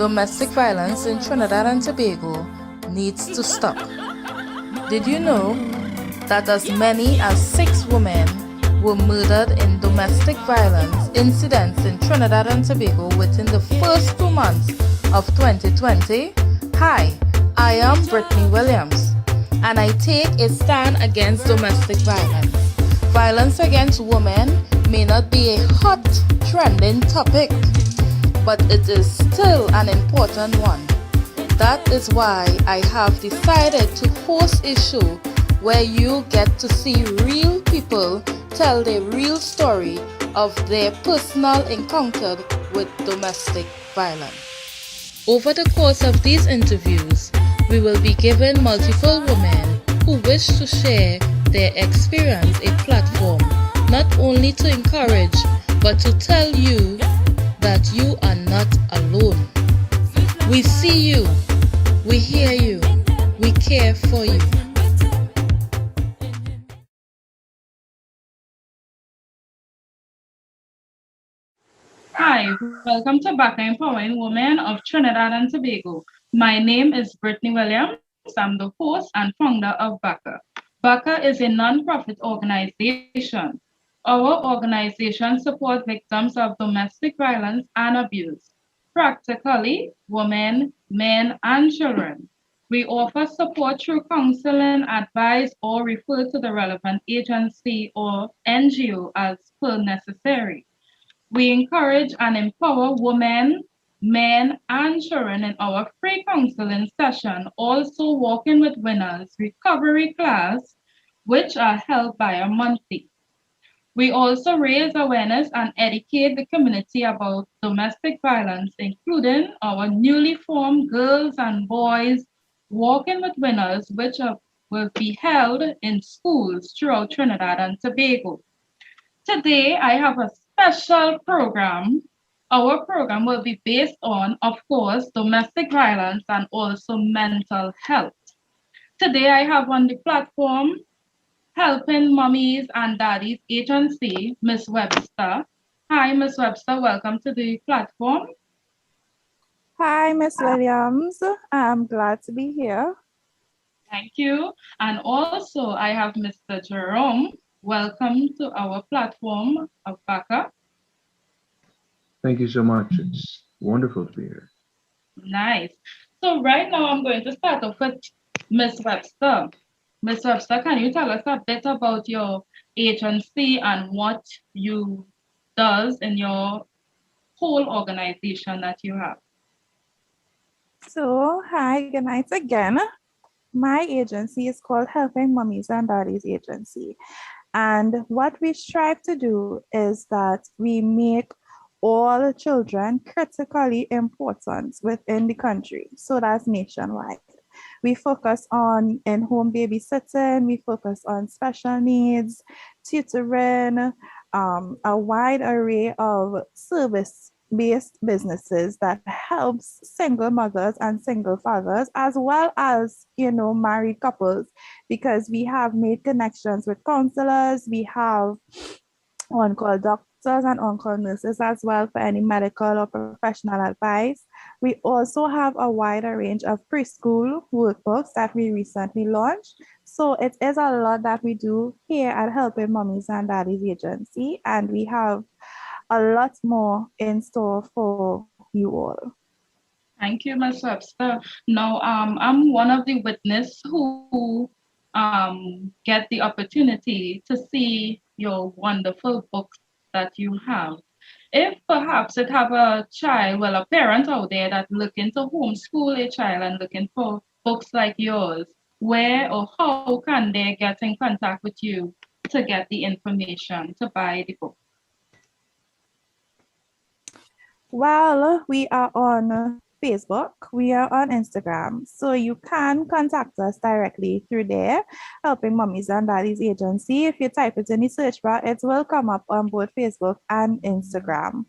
Domestic violence in Trinidad and Tobago needs to stop. Did you know that as many as 6 women were murdered in domestic violence incidents in Trinidad and Tobago within the first 2 months of 2020? Hi, I am Brittany Williams, and I take a stand against domestic violence. Violence against women may not be a hot, trending topic, but it is still an important one. That is why I have decided to host a show where you get to see real people tell their real story of their personal encounter with domestic violence. Over the course of these interviews, we will be giving multiple women who wish to share their experience a platform, not only to encourage, but to tell you that you are not alone. We see you, we hear you, we care for you. Hi, welcome to BACA Empowering Women of Trinidad and Tobago. My name is Brittany Williams. I'm the host and founder of BACA. BACA is a non-profit organization. Our organization supports victims of domestic violence and abuse, practically women, men, and children. We offer support through counseling, advice, or refer to the relevant agency or NGO as per necessary. We encourage and empower women, men, and children in our free counseling session, also Walking with Winners recovery class, which are held bi-monthly. We also raise awareness and educate the community about domestic violence, including our newly formed Girls and Boys Walking with Winners, which will be held in schools throughout Trinidad and Tobago. Today, I have a special program. Our program will be based on, of course, domestic violence and also mental health. Today, I have on the platform Helping Mummies and Daddies Agency, Miss Webster. Hi, Miss Webster. Welcome to the platform. Hi, Miss Williams. I'm glad to be here. Thank you. And also, I have Mr. Jerome. Welcome to our platform of BACA. Thank you so much. It's wonderful to be here. Nice. So right now I'm going to start off with Miss Webster. Miss Webster, can you tell us a bit about your agency and what you does in your whole organization that you have? So, hi, good night again. My agency is called Helping Mummies and Daddies Agency. And what we strive to do is that we make all children critically important within the country. So that's nationwide. We focus on in-home babysitting, we focus on special needs, tutoring, a wide array of service-based businesses that helps single mothers and single fathers, as well as, married couples, because we have made connections with counselors, we have on-call doctors and on-call nurses as well for any medical or professional advice. We also have a wider range of preschool workbooks that we recently launched. So it is a lot that we do here at Helping Mummies and Daddies Agency, and we have a lot more in store for you all. Thank you, Ms. Webster. Now, I'm one of the witnesses who get the opportunity to see your wonderful books that you have. If perhaps it have a child, well, a parent out there that looking to homeschool a child and looking for books like yours, where or how can they get in contact with you to get the information to buy the book? Well, we are on Facebook, we are on Instagram, so you can contact us directly through there, Helping Mummies and Daddies Agency. If you type it in the search bar, it will come up on both Facebook and Instagram.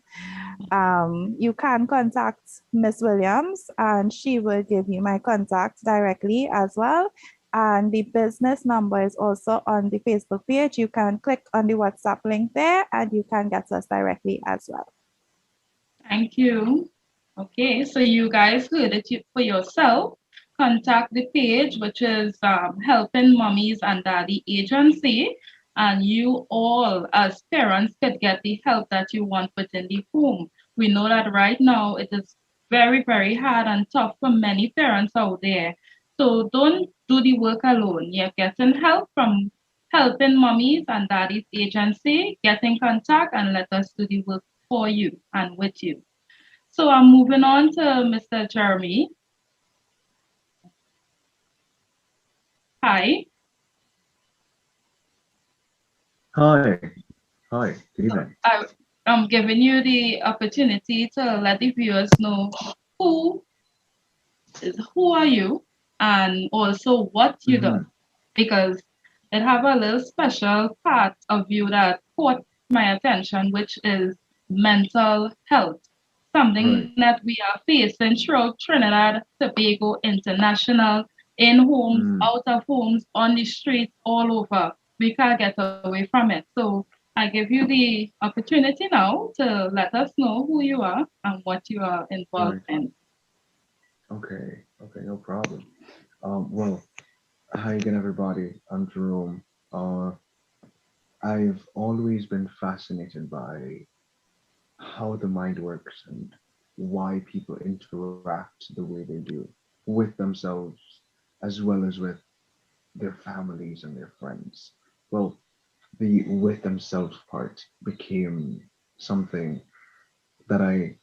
You can contact Miss Williams and she will give you my contact directly as well. And the business number is also on the Facebook page. You can click on the WhatsApp link there and you can get us directly as well. Thank you. Okay, so you guys heard it for yourself. Contact the page, which is Helping Mommies and Daddy Agency, and you all, as parents, could get the help that you want within the home. We know that right now it is very, very hard and tough for many parents out there. So don't do the work alone. You're getting help from Helping Mommies and Daddy's Agency. Get in contact and let us do the work for you and with you. So I'm moving on to Mr. Jeremy. Hi. Hi. Hi. Good So evening. I'm giving you the opportunity to let the viewers know who who are you and also what you do, Hmm. because it have a little special part of you that caught my attention, which is mental health, something Right. that we are facing throughout Trinidad, Tobago, international, in homes, Mm. out of homes, on the streets, all over. We can't get away from it. So I give you the opportunity now to let us know who you are and what you are involved Right. in. Okay. Okay. No problem. Well, hi again, everybody. I'm Jerome. Uh, I've always been fascinated by how the mind works and why people interact the way they do with themselves as well as with their families and their friends. Well, the with themselves part became something that I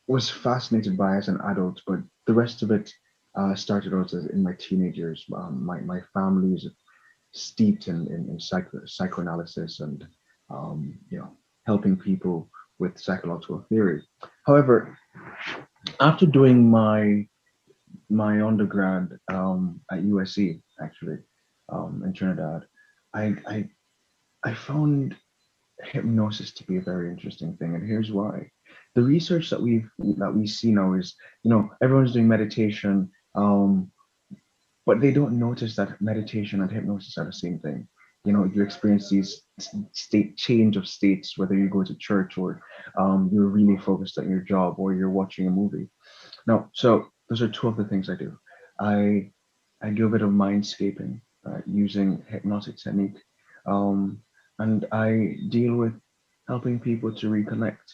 was fascinated by as an adult, but the rest of it started out as in my teenage years. My family is steeped in psychoanalysis and helping people with psychological theory. However, after doing my undergrad at USC actually in Trinidad, I I found hypnosis to be a very interesting thing, and here's why. The research that we see now is, everyone's doing meditation, but they don't notice that meditation and hypnosis are the same thing. You experience these state change of states, whether you go to church or you're really focused on your job or you're watching a movie. Now, so those are two of the things I do. I I do a bit of mindscaping using hypnotic technique, um, and I deal with helping people to reconnect,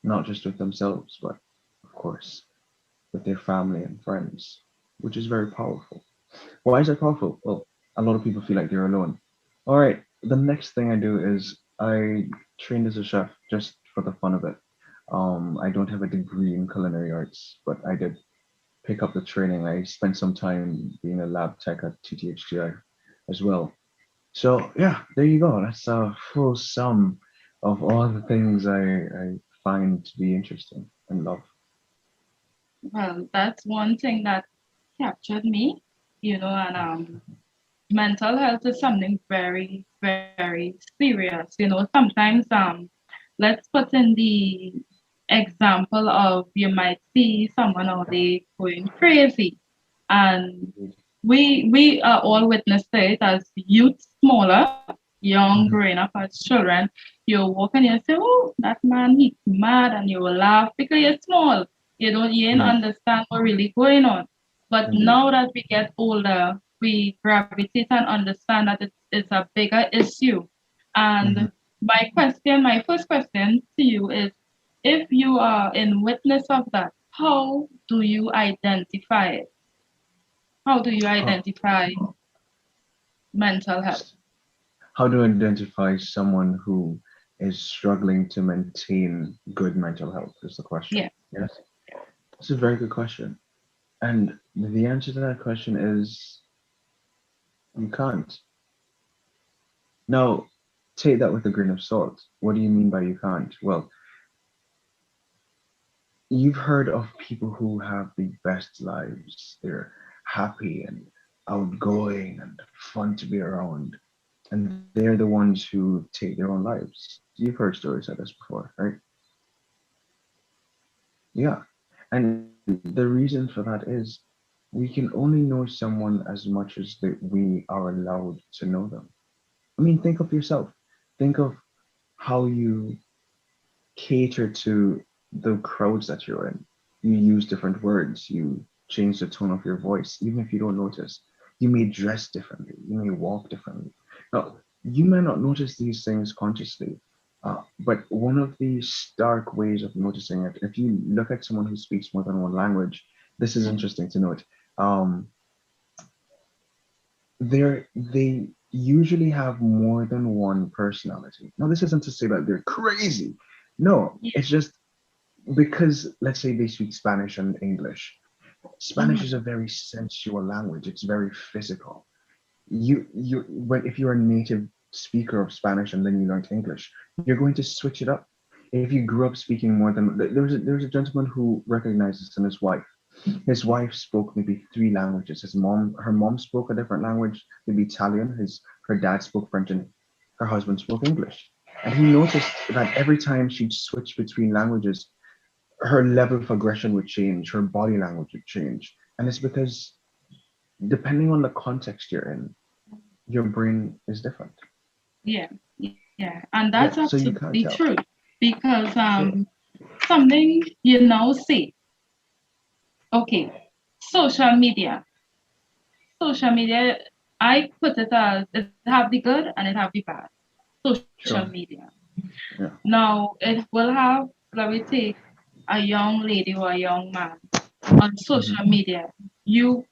not just with themselves, but of course with their family and friends, which is very powerful. Why is that powerful? Well, a lot of people feel like they're alone. All right, the next thing I do is I trained as a chef just for the fun of it. I don't have a degree in culinary arts, but I did pick up the training. I spent some time being a lab tech at TTHGI as well. So yeah, there you go. That's a full sum of all the things I find to be interesting and love. Well, that's one thing that captured me, and mental health is something very, very serious. Sometimes let's put in the example of you might see someone out there going crazy, and we are all witness to it as youth, smaller, young, growing Mhm. up as children. You walk and you say, "Oh, that man, he's mad," and you will laugh because you're small. You ain't Right, understand what really going on. But indeed. now that we get older, we gravitate and understand that it's a bigger issue. Mhm. And my first question to you is, if you are in witness of that, how do you identify it? How do you How, identify mental health? how do I identify someone who is struggling to maintain good mental health is the question. Yeah. Yes, it's a very good question. And the answer to that question is you can't. Now, take that with a grain of salt. What do you mean by you can't? Well, you've heard of people who have the best lives. They're happy and outgoing and fun to be around. And they're the ones who take their own lives. You've heard stories like this before, right? Yeah. And the reason for that is we can only know someone as much as that we are allowed to know them. I mean, think of yourself. Think of how you cater to the crowds that you're in. You use different words. You change the tone of your voice, even if you don't notice. You may dress differently. You may walk differently. Now, you may not notice these things consciously, but one of the stark ways of noticing it, if you look at someone who speaks more than one language, this is interesting to note. Um, they usually have more than one personality. Now, this isn't to say that they're crazy. No, Yeah. it's just because let's say they speak Spanish and English. Spanish is Mhm. a very sensual language. It's very physical. When if you're a native speaker of Spanish and then you learn English, you're going to switch it up. If you grew up speaking more than there's a gentleman who recognizes in his wife. His wife spoke maybe three languages. Her mom spoke a different language, maybe Italian. Her dad spoke French, and her husband spoke English. And he noticed that every time she'd switch between languages, her level of aggression would change, her body language would change. And it's because depending on the context you're in, your brain is different. Yeah, yeah, and that's Yeah, so you absolutely can't true tell. because Yeah. something you now see. Okay, social media. Social media, I put it as it have the good and it have the bad. Social Sure. media. Yeah. Now it will have, let me take a young lady or a young man on social Hmm. media. You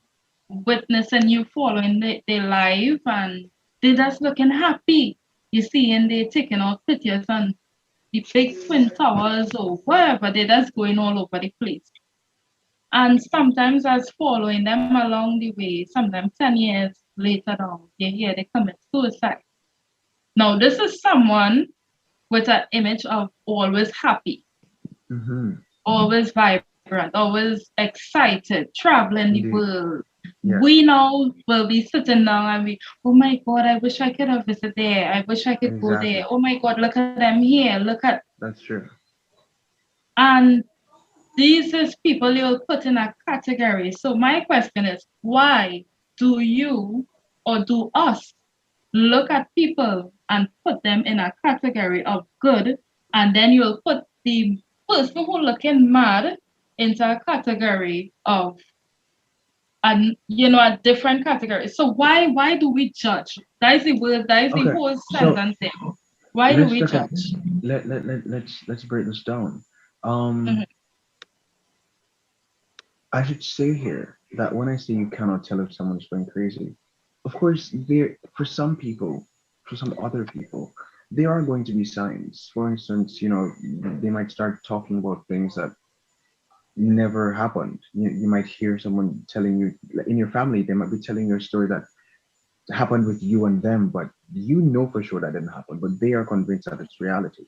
witness and you following their life and they just looking happy. You see, and they taking out pictures and the big twin towers or wherever they just going all over the place. And sometimes as following them along the way, sometimes 10 years later on, you hear they commit suicide. Now, this is someone with an image of always happy, Hmm. always vibrant, always excited, traveling the Indeed. world. We Yes. now will be sitting down and we, oh my God, I wish I could have visited there. I wish I could go there. Exactly. Oh my God, look at them here. Look at, That's true. and these is people you'll put in a category. So my question is, why do you or do us look at people and put them in a category of good, and then you'll put the person who looking mad into a category of a different category. So why do we judge? That is the word, that is the Okay. whole So sentence there. Why do let's we look at judge? let's break this down. Mhm. I should say here that when I say you cannot tell if someone's going crazy, of course, there for some people, for some other people, there are going to be signs. For instance, they might start talking about things that never happened. You might hear someone telling you in your family, they might be telling you a story that happened with you and them, but you know for sure that didn't happen, but they are convinced that it's reality.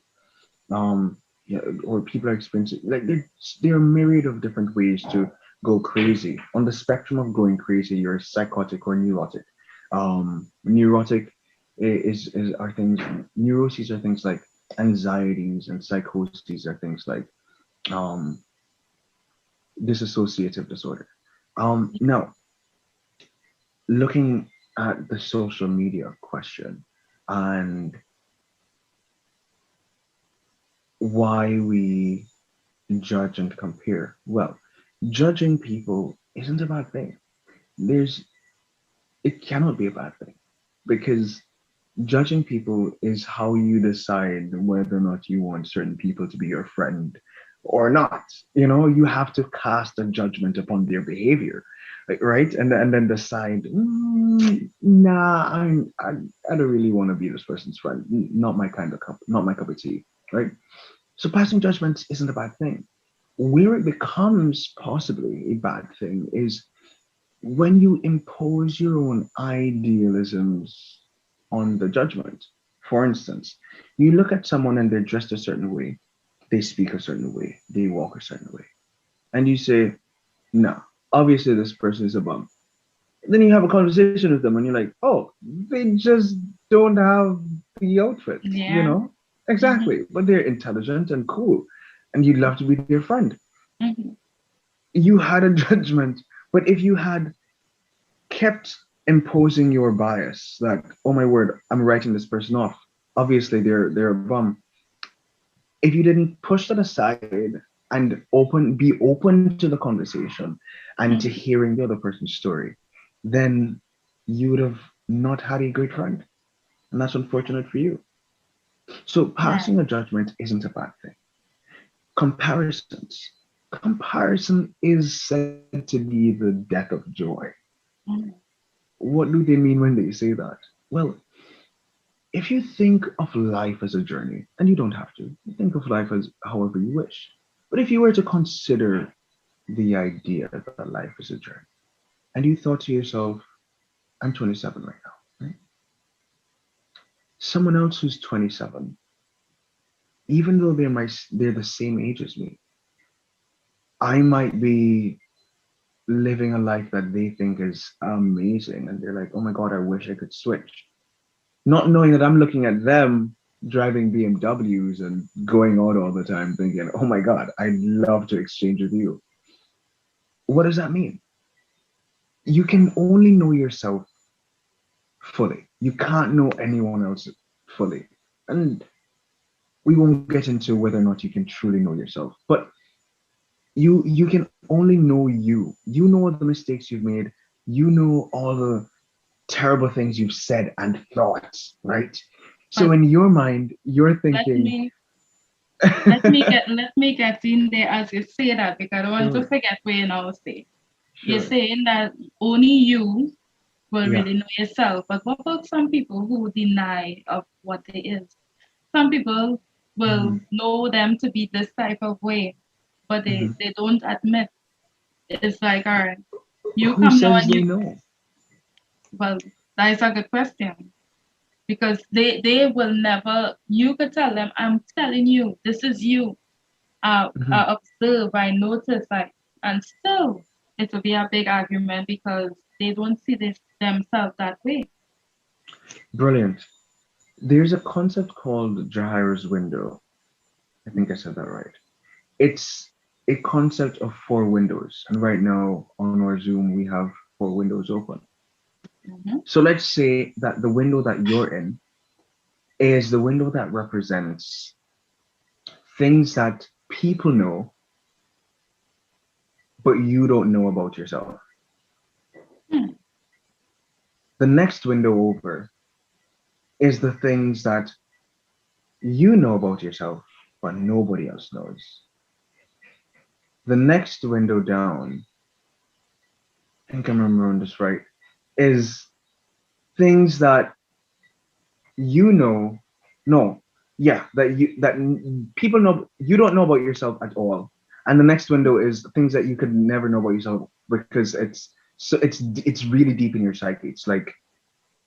Yeah, or people are experiencing like there are a myriad of different ways to go crazy. On the spectrum of going crazy, you're psychotic or neurotic. Neurotic is are things neuroses are things like anxieties, and psychoses are things like um dissociative disorder. Now looking at the social media question and why we judge and compare. Well, judging people isn't a bad thing. There's it cannot be a bad thing because judging people is how you decide whether or not you want certain people to be your friend or not. You have to cast a judgment upon their behavior, like, right? And then decide, nah, I don't really want to be this person's friend. Not my kind of cup, not my cup of tea, right? So passing judgments isn't a bad thing. Where it becomes possibly a bad thing is when you impose your own idealisms on the judgment. For instance, you look at someone and they're dressed a certain way, they speak a certain way, they walk a certain way, and you say, no, obviously this person is a bum. Then you have a conversation with them and you're like, oh, they just don't have the outfit, you Yeah. know? Hmm. Exactly. But they're intelligent and cool, and you'd love to be their friend. Hmm. You had a judgment, but if you had kept imposing your bias that, oh my word, I'm writing this person off, obviously they're a bum. If you didn't push that aside and be open to the conversation and to Mhm. hearing the other person's story, then you would have not had a great friend. And that's unfortunate for you. So Right. passing a judgment isn't a bad thing. Comparisons. Comparison is said to be the death of joy. Mhm. What do they mean when they say that? Well, if you think of life as a journey, and you don't have to, you think of life as however you wish. But if you were to consider the idea that life is a journey, and you thought to yourself, I'm 27 right now, right? Someone else who's 27, even though they're the same age as me, I might be living a life that they think is amazing, and they're like, oh my god, I wish I could switch. Not knowing that I'm looking at them driving BMWs and going out all the time, thinking, oh my god, I'd love to exchange with you. What does that mean? You can only know yourself fully. You can't know anyone else fully. And we won't get into whether or not you can truly know yourself, but you can only know you. You know all the mistakes you've made. You know all the terrible things you've said and thought, right? So But in your mind, you're let thinking, me let me get in there as you say that because I don't want to sure, forget what you now say. You're sure, saying that only you will yeah, really know yourself. But what about some people who deny of what they is? Some people will hmm, know them to be this type of way, but hmm. they don't admit. It's like, all right, you Who come now says and they you, know? well, that is a good question because they will never, you could tell them, I'm telling you, this is you. Hmm. I observe, I notice, like, and still it will be a big argument because they don't see this themselves that way. Brilliant. There's a concept called Jahira's window. I think I said that right. It's a concept of four windows, and right now on our Zoom we have four windows open. Mhm. So let's say that the window that you're in is the window that represents things that people know, but you don't know about yourself. Hmm. The next window over is the things that you know about yourself, but nobody else knows. The next window down, I think I'm remembering this right, is things that you know, no, yeah, that people know you don't know about yourself at all. And the next window is things that you could never know about yourself because it's really deep in your psyche. It's like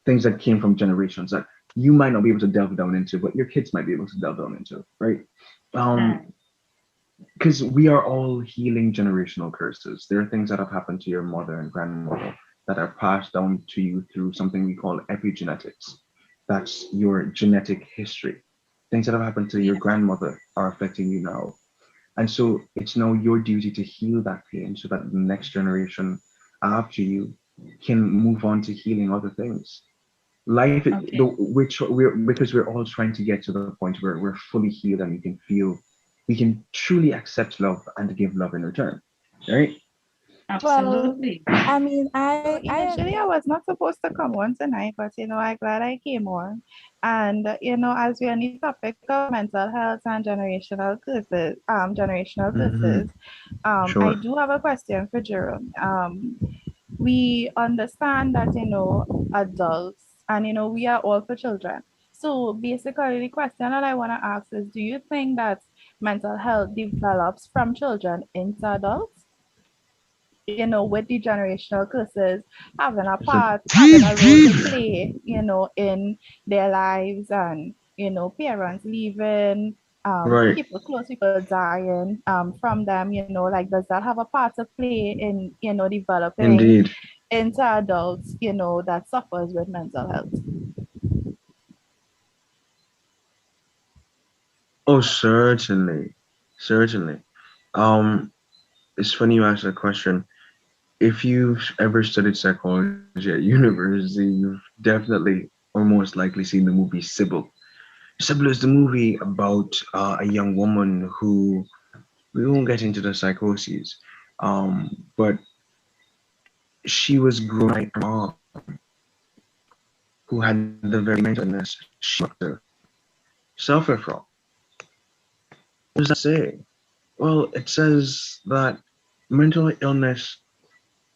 things that came from generations that you might not be able to delve down into, but your kids might be able to delve down into, right? Um, Right. because we are all healing generational curses. There are things that have happened to your mother and grandmother that are passed down to you through something we call epigenetics. That's your genetic history. Things that have happened to your Yes. grandmother are affecting you now. And so it's now your duty to heal that pain so that the next generation after you can move on to healing other things. Life, Okay. we're because we're all trying to get to the point where we're fully healed and we can truly accept love and give love in return, right? Well, Absolutely. I mean, I was not supposed to come on tonight, but I'm glad I came on. And as we're on the topic of mental health and generational Hmm. curses, I Sure. do have a question for Jerome. We understand that adults and we are all for children. So basically, the question that I want to ask is, do you think that mental health develops from children into adults? With the generational curses It's a having a role to play, in their lives, and parents leaving, right. people dying from them, like, does that have a part to play in, developing Indeed. into adults, that suffers with mental health? Oh, certainly. Certainly. Um, it's funny you asked that question. If you've ever studied psychology at university, you've definitely or most likely seen the movie Sybil. Sybil is the movie about a young woman who We won't get into the psychoses. But she was grown by her mom, who had the very mental illness she suffer from. What does that say? Well, it says that mental illness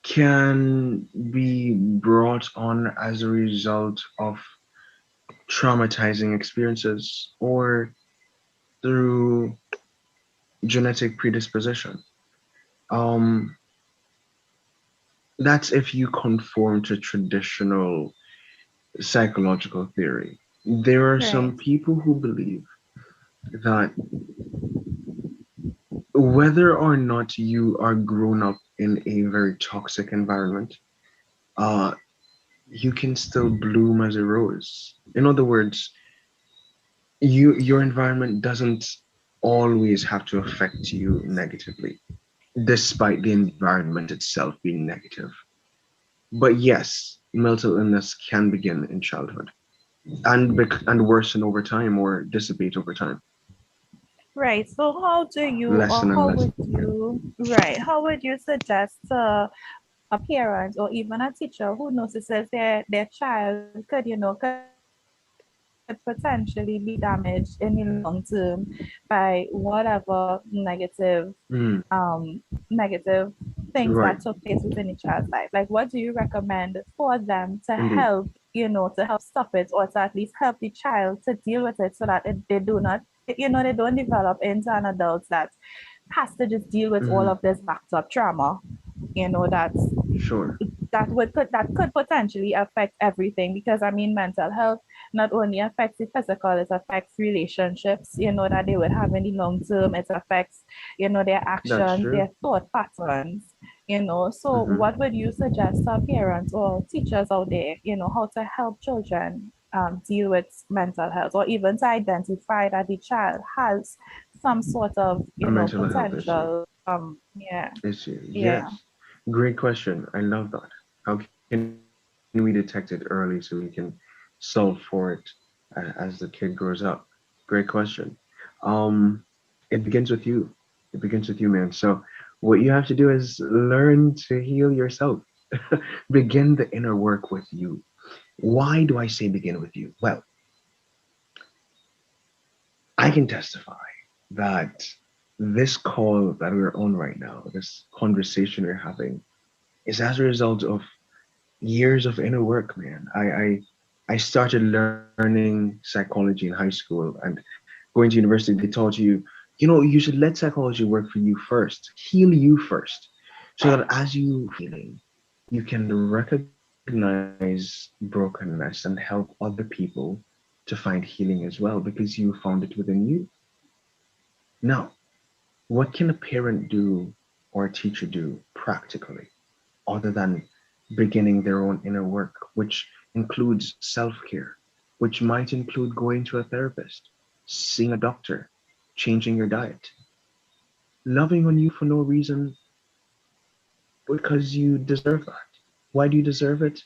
can be brought on as a result of traumatizing experiences or through genetic predisposition. Um, that's if you conform to traditional psychological theory. There are some Right. people who believe that whether or not you are grown up in a very toxic environment, uh, you can still bloom as a rose. In other words, your environment doesn't always have to affect you negatively, despite the environment itself being negative. But yes, mental illness can begin in childhood and worsen over time or dissipate over time, Right. So how do you or lesson and how lesson. would you right? How would you suggest a parent or even a teacher who notices their child could, could potentially be damaged in the long term by whatever Mm, negative things that took right, place within the child's life? Like, what do you recommend for them to indeed. help, to help stop it or to at least help the child to deal with it so that they do not, they don't develop into an adult that has to just deal with all Hmm. of this backed up trauma, that's Sure, that could potentially affect everything because I mean mental health not only affects the physical, it affects relationships, that they would have in the long term. It affects, their that's actions, true. their thought patterns, So Hmm. what would you suggest to parents or teachers out there, how to help children deal with mental health or even to identify that the child has some sort of, A mental health issue. potential yeah, Issue. yeah. Yes. Great question. I love that. How can we detect it early so we can solve for it as the kid grows up? Great question. Um, it begins with you. It begins with you, man. So what you have to do is learn to heal yourself. Begin the inner work with you. Why do I say begin with you? Well, I can testify that this call that we're on right now, this conversation we're having, is as a result of years of inner work, man. I started learning psychology in high school and going to university. They taught you, you should let psychology work for you first, heal you first, so that as you healing, you can recognize brokenness and help other people to find healing as well because you found it within you. Now, what can a parent do or a teacher do practically other than beginning their own inner work, which includes self care, which might include going to a therapist, seeing a doctor, changing your diet, loving on you for no reason because you deserve that. Why do you deserve it?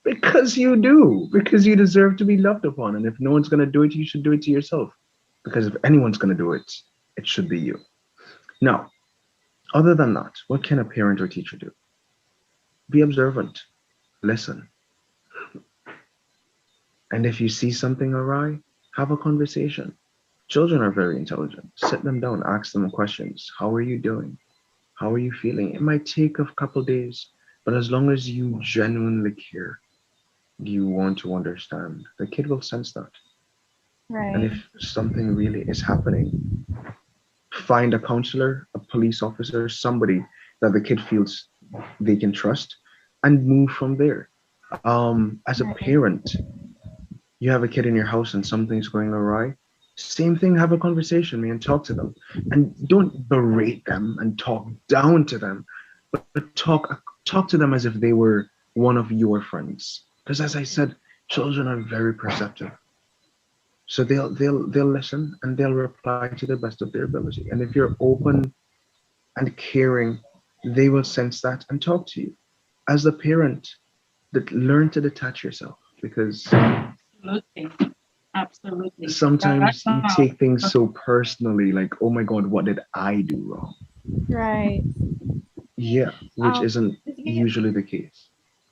Because you do, because you deserve to be loved upon. And if no one's going to do it, you should do it to yourself. Because if anyone's going to do it, it should be you. Now, other than that, what can a parent or teacher do? Be observant, listen, and if you see something awry, have a conversation. Children are very intelligent. Sit them down, ask them questions. How are you doing? How are you feeling? It might take a couple days, but as long as you genuinely care, you want to understand, the kid will sense that. And Right. if something really is happening, find a counselor, a police officer, somebody that the kid feels they can trust, and move from there. As a Right. parent, you have a kid in your house and something's going awry, same thing, have a conversation, man, talk to them. And don't berate them and talk down to them, but talk to them as if they were one of your friends. Because as I said, children are very perceptive. So they'll listen and they'll reply to the best of their ability. And if you're open and caring, they will sense that and talk to you. As a parent, that learn to detach yourself because Absolutely. Absolutely. That Sometimes you sounds take things so personally, like, oh my God, what did I do wrong? Right. Yeah, which Um, isn't yeah, usually the case.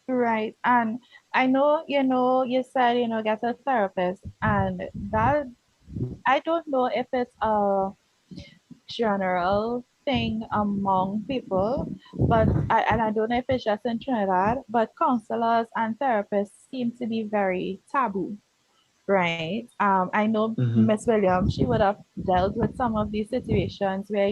right. And I know, you said, get a therapist, and that I don't know if it's a general thing among people, but I don't know if it's just in Trinidad, but counselors and therapists seem to be very taboo, right? I know Hmm. Miss Williams, she would have dealt with some of these situations where,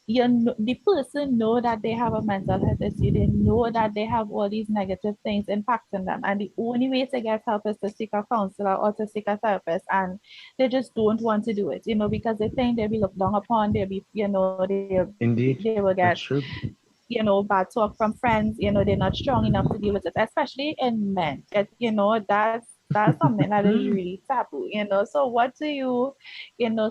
the person know that they have a mental health issue. They know that they have all these negative things impacting them, and the only way to get help is to seek a counselor or to seek a therapist, and they just don't want to do it, because they think they'll be looked down upon. They'll be, they Indeed, will get, that's true. bad talk from friends. They're not strong enough to deal with it, especially in men. That's something that is really taboo. So what do you,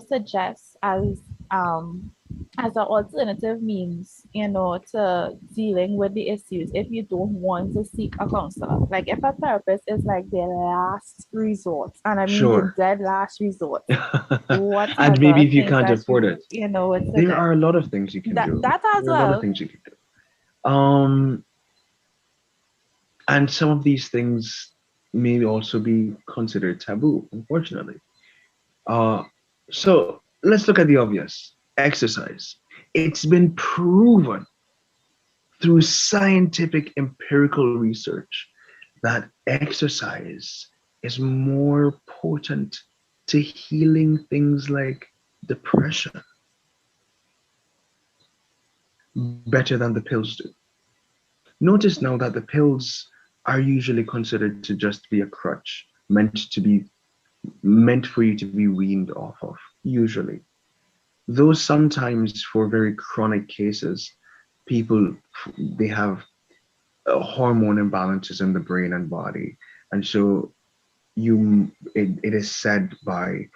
suggest as an alternative means, to dealing with the issues if you don't want to seek a counselor? Like if a therapist is like the last resort, and I mean the Sure. dead last resort, what And are maybe the if you things can't that afford you, it, would there suggest? are a lot of things you can do. That as There are a lot of well. things you can do. And some of these things may also be considered taboo, unfortunately. Uh, so let's look at the obvious. Exercise. It's been proven through scientific empirical research that exercise is more potent to healing things like depression better than the pills do. Notice now that the pills are usually considered to just be a crutch meant for you to be weaned off of, usually. Though sometimes for very chronic cases, people they have hormone imbalances in the brain and body, and so it is said by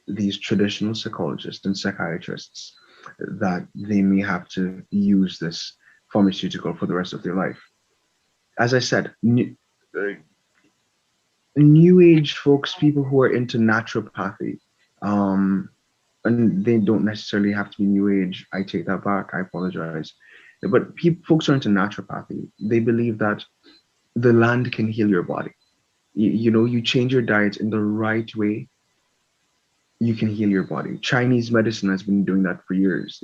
these traditional psychologists and psychiatrists that they may have to use this pharmaceutical for the rest of their life. As I said, new age folks, people who are into naturopathy, um, and they don't necessarily have to be new age. I take that back. I apologize. But folks are into naturopathy. They believe that the land can heal your body. You change your diet in the right way, you can heal your body. Chinese medicine has been doing that for years.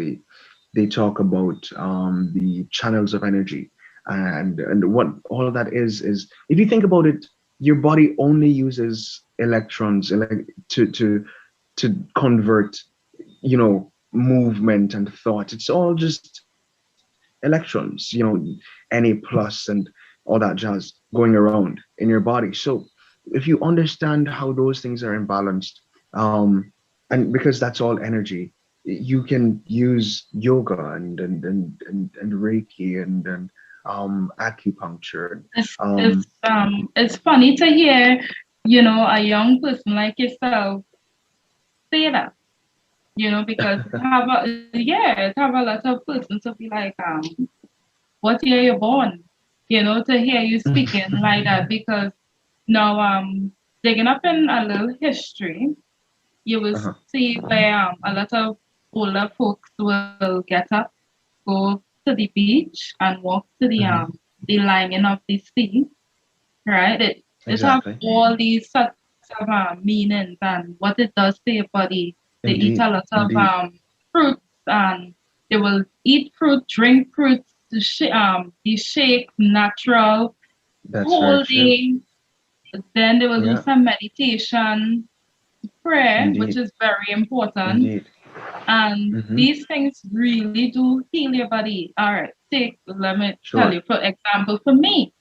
They talk about the channels of energy, and what all of that is if you think about it, your body only uses electrons to convert movement and thought. It's all just electrons, Na plus and all that jazz going around in your body. So if you understand how those things are imbalanced, um, and because that's all energy, you can use yoga and Reiki and acupuncture. it's Um, it's funny to hear, a young person like yourself say that, because it have a lot of persons to be like, what year you born? To hear you speaking like that, because now digging up in a little history, you will uh-huh. see where a lot of older folks will get up, go to the beach and walk to Hmm. the lining of the sea, right? It have Exactly. all these sorts of meanings and what it does to your body. They eat a Indeed. lot of Indeed. fruits, and they will eat fruit, drink fruits, the shake, natural, That's very whole true. day. Then they will do Yeah. some meditation, prayer, which Indeed. is very important. Indeed. And Hmm. these things really do heal your body. All right, let me tell Sure. you, for example, for me,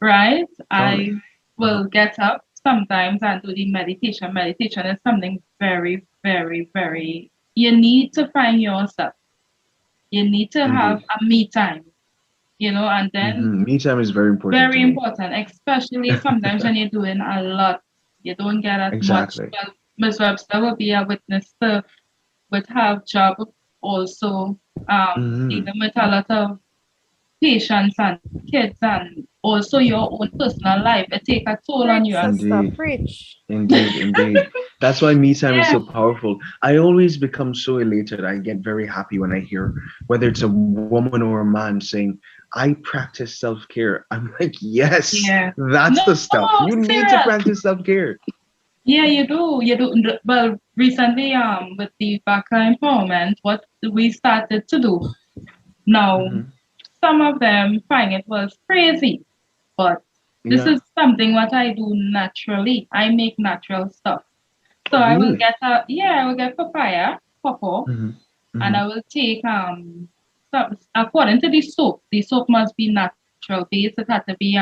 right? Tell me. I Uh-huh. will get up sometimes and do the meditation. Meditation is something very, very, very, you need to find yourself. You need to have Indeed. a me time, and then Me time is very important to very me. important, especially sometimes when you're doing a lot, you don't get as much. Exactly. Well, Ms. Webster will be a witness to with her job also Hmm. dealing with a lot of patients and kids and also your own personal life. It take a toll on Preach, you as sister, Indeed. preach. Indeed, indeed. That's why me time is yeah, so powerful. I always become so elated. I get very happy when I hear whether it's a woman or a man saying, I practice self-care. I'm like, yes, yeah. that's the No, stuff. You need to serious. practice self-care. Yeah, you do. You do. Well, recently, with the BACA empowerment, what we started to do now, Hmm. some of them find it was crazy, but this Yeah. is something what I do naturally. I make natural stuff. So I will Really? get I will get papaya, pawpaw, Hmm. and Hmm. I will take according to the soap must be natural base. It had to be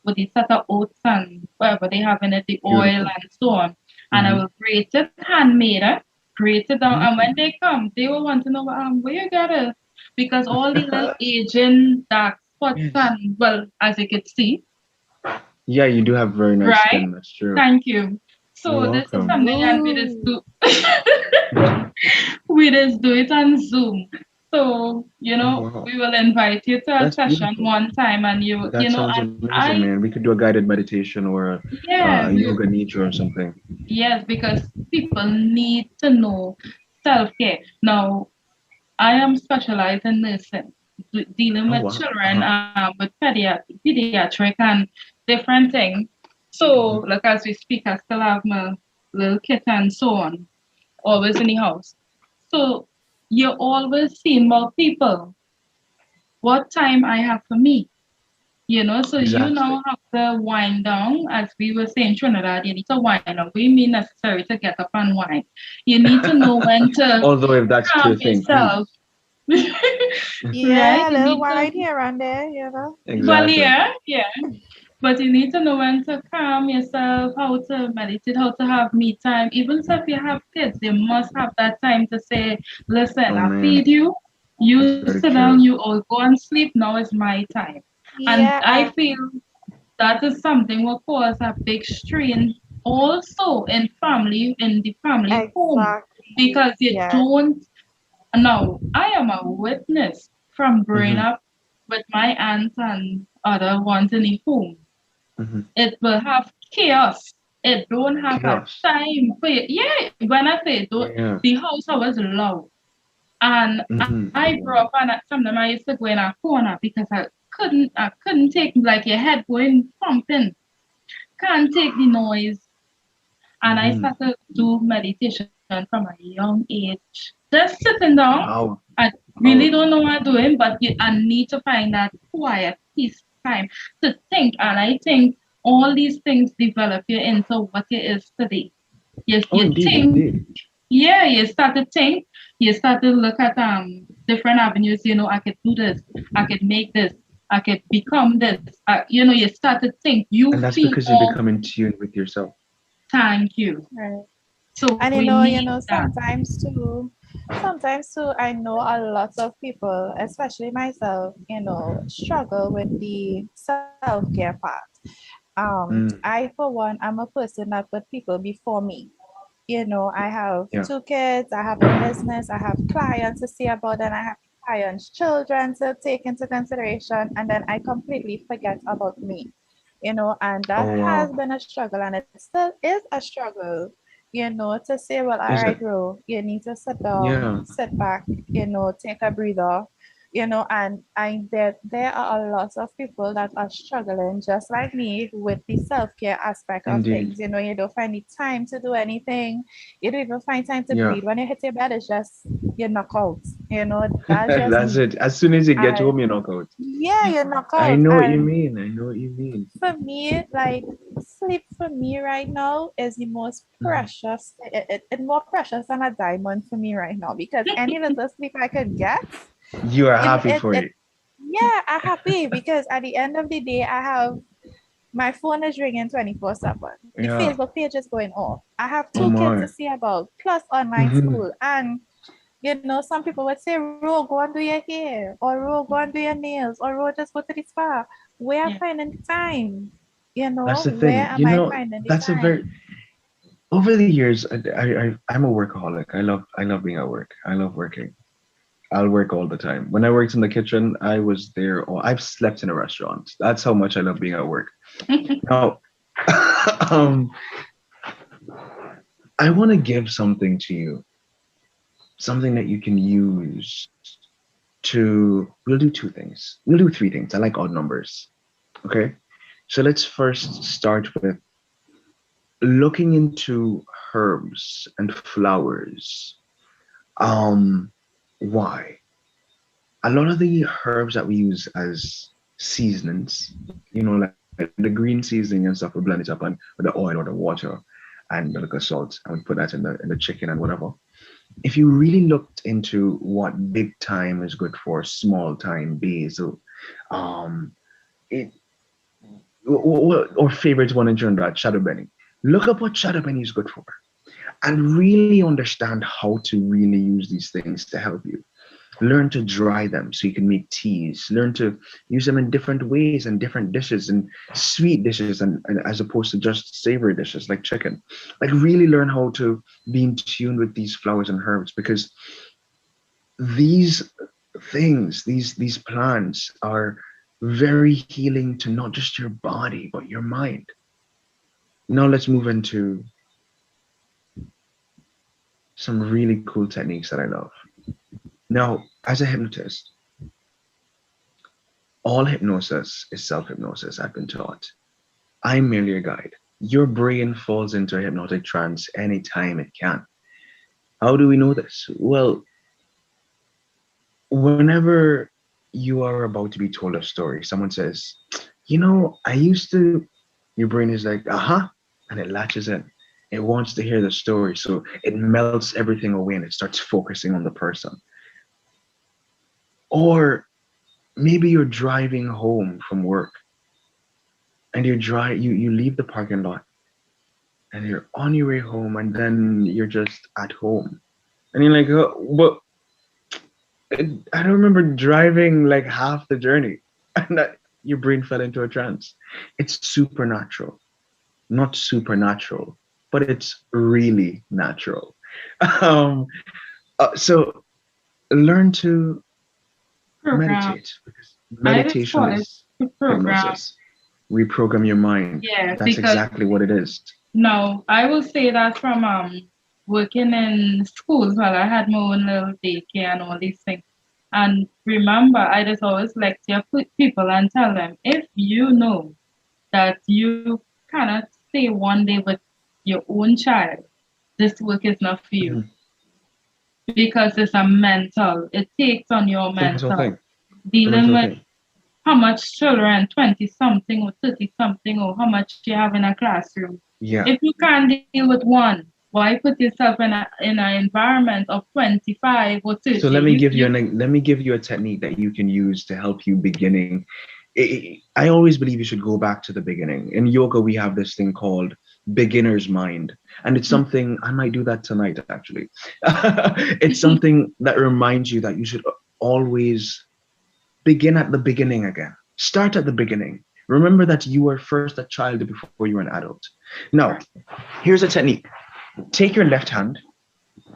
with the set of oats and whatever they have in it, the oil Beautiful. and so on. And I Hmm. will grate it handmade, grate it down. And when Hmm. they come, they will want to know where you get it. Because all the little Asian dark spots Yes. and well, as you could see, Yeah, you do have very nice right? skin. That's true. Thank you. You're So this is welcome. something and we just Ooh. do we just do it on Zoom. So, Oh, wow. we will invite you to a That's session beautiful. one time and That sounds and amazing, man. I, We could do a guided meditation or a yeah, yoga nidra or something. yes, because people need to know self-care. Now, I am specialized in nursing, dealing Oh, with wow. children, Uh-huh. with pediatric and different things. So, Hmm. like as we speak, I still have my little kitten and so on, always in the house. So, you always see more people what time I have for me. So you Exactly. now have to wind down, as we were saying, Trinidad, you need to wind down. We mean necessary to get up and wind. You need to know when to Although if that's calm your thing, please. yourself, right? Yeah, a You little need to, wine here and there, you know. well, Exactly. yeah. But you need to know when to calm yourself, how to meditate, how to have me time. Even so if you have kids, they must have that time to say, listen, Oh I man, feed you, that's you very sit true. down, you all go and sleep, now is my time. And Yeah, I feel that is something will cause a big strain also in the family home, exactly. because you Yes. don't. Now, I am a witness from growing Hmm. up with my aunts and other ones in the home. Hmm. It will have chaos. It don't have a Chaos. time for you. Yeah, when I say it, Yeah. the house was loud. And I Hmm. grew up and sometimes I used to go in a corner because I couldn't take like your head going pumping. Can't take the noise. And I Hmm. started to do meditation from a young age. Just sitting down. Power. I really don't Powerful. know what I'm doing, but I need to find that quiet, peace time to think. And I think all these things develop you into what it is today. Yes, Oh, you indeed, think, indeed. yeah, you start to think, you start to look at different avenues. I could do this, I could make this, I could become this. You start to think, you And that's feel because you all. become in tune with yourself. Thank you. Right. So And we need that. sometimes too, I know a lot of people, especially myself, struggle with the self-care part. Mm. I, for one, I'm a person that put people before me. I have Yeah. 2 kids, I have a business, I have clients to see about, and I have clients' children to take into consideration, and then I completely forget about me. And that Oh, has wow. been a struggle, and it still is a struggle, to say, well, all Is right, it? Ro, you need to sit down, Yeah. sit back, take a breather, and there are a lot of people that are struggling just like me with the self-care aspect of Indeed. things. You don't find the time to do anything. You don't even find time to Yeah. breathe. When you hit your bed, it's just you knock out. That's just That's me. it. As soon as you get I home, you knock out. Yeah, you knock I out. know what you And mean. I know what you mean. for me, like sleep for me right now is the most Mhm. precious. It's more precious than a diamond for me right now, because any little sleep I could get, You are it, happy it, for it it. yeah, I'm happy because at the end of the day, I have my phone is ringing 24/7. The Yeah. Facebook page is going off. I have Oh 2 kids to my. see about, plus online Hmm. school. And some people would say, Ro, go and do your hair, or Ro, go and do your nails, or Ro, just go to the spa. Where am Yeah. I finding the time? That's the Where thing. am I finding the That's a very time? over the years. I'm a workaholic. I love being at work. I love working. I'll work all the time. When I worked in the kitchen, I was there. Or I've slept in a restaurant. That's how much I love being at work. Now, um, I want to give something to you, something that you can use to. We'll do two things. We'll do three things. I like odd numbers. Okay. So let's first start with looking into herbs and flowers. Um, why? A lot of the herbs that we use as seasonings, like the green seasoning and stuff, we blend it up and with the oil or the water and the liquor salt, and we put that in the chicken and whatever. If you really looked into what big thyme is good for, small thyme, basil, um, it, or favorite one in Trinidad, shadow benny. Look up what shadow benny is good for, and really understand how to really use these things to help you. Learn to dry them so you can make teas. Learn to use them in different ways and different dishes and sweet dishes, and as opposed to just savory dishes like chicken. Like really learn how to be in tune with these flowers and herbs, because these these plants are very healing to not just your body but your mind. Now let's move into some really cool techniques that I love. Now, as a hypnotist, all hypnosis is self hypnosis, I've been taught. I'm merely a guide. Your brain falls into a hypnotic trance anytime it can. How do we know this? Well, whenever you are about to be told a story, someone says, I used to, your brain is like, aha, and it latches in. It wants to hear the story. So it melts everything away and it starts focusing on the person. Or maybe you're driving home from work and you leave the parking lot and you're on your way home, and then you're just at home and you're like, oh, but I don't remember driving like half the journey. And your brain fell into a trance. It's supernatural, not supernatural, but it's really natural. um, so learn to Program. meditate, because I just meditation call it is the program. hypnosis. Reprogram your mind. Yeah, That's because exactly what it is. no, I will say that from working in schools while I had my own little daycare and all these things. And remember, I just always lecture people and tell them, if you know that you cannot stay one day with your own child, this work is not for you, Mhm. because it's a mental, it takes on your It's a mental mental, thing. It's a dealing mental with thing. how much children, 20 something or 30 something, or how much you have in a classroom. Yeah. If you can't deal with one, why put yourself in an environment of 25 or So 30? let me give you a technique that you can use to help you beginning. I always believe you should go back to the beginning. In yoga, we have this thing called beginner's mind, and it's something I might do that tonight. Actually, it's something that reminds you that you should always begin at the beginning again. Start at the beginning. Remember that you were first a child before you were an adult. Now, here's a technique. Take your left hand.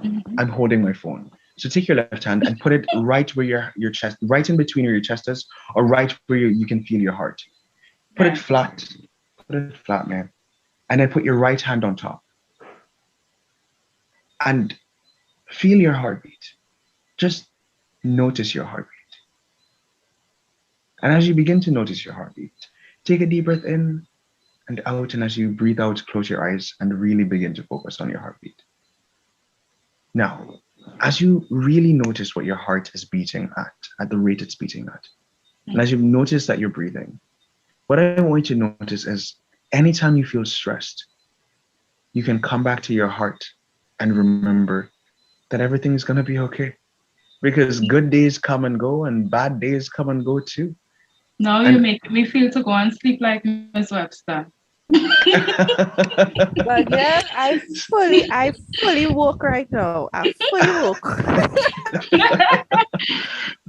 Mhm. I'm holding my phone. So take your left hand and put it right where your chest, right in between where your chest is, or right where you can feel your heart. Put it Right. flat. Put it flat, man. And then put your right hand on top and feel your heartbeat. Just notice your heartbeat. And as you begin to notice your heartbeat, take a deep breath in and out. And as you breathe out, close your eyes and really begin to focus on your heartbeat. Now, as you really notice what your heart is beating at the rate it's beating at, and as you notice that you're breathing, what I want you to notice is anytime you feel stressed, you can come back to your heart and remember that everything is going to be okay. Because good days come and go, and bad days come and go too. Now you And make me feel to go and sleep like Miss Webster. But girl, I fully woke right now. I fully woke.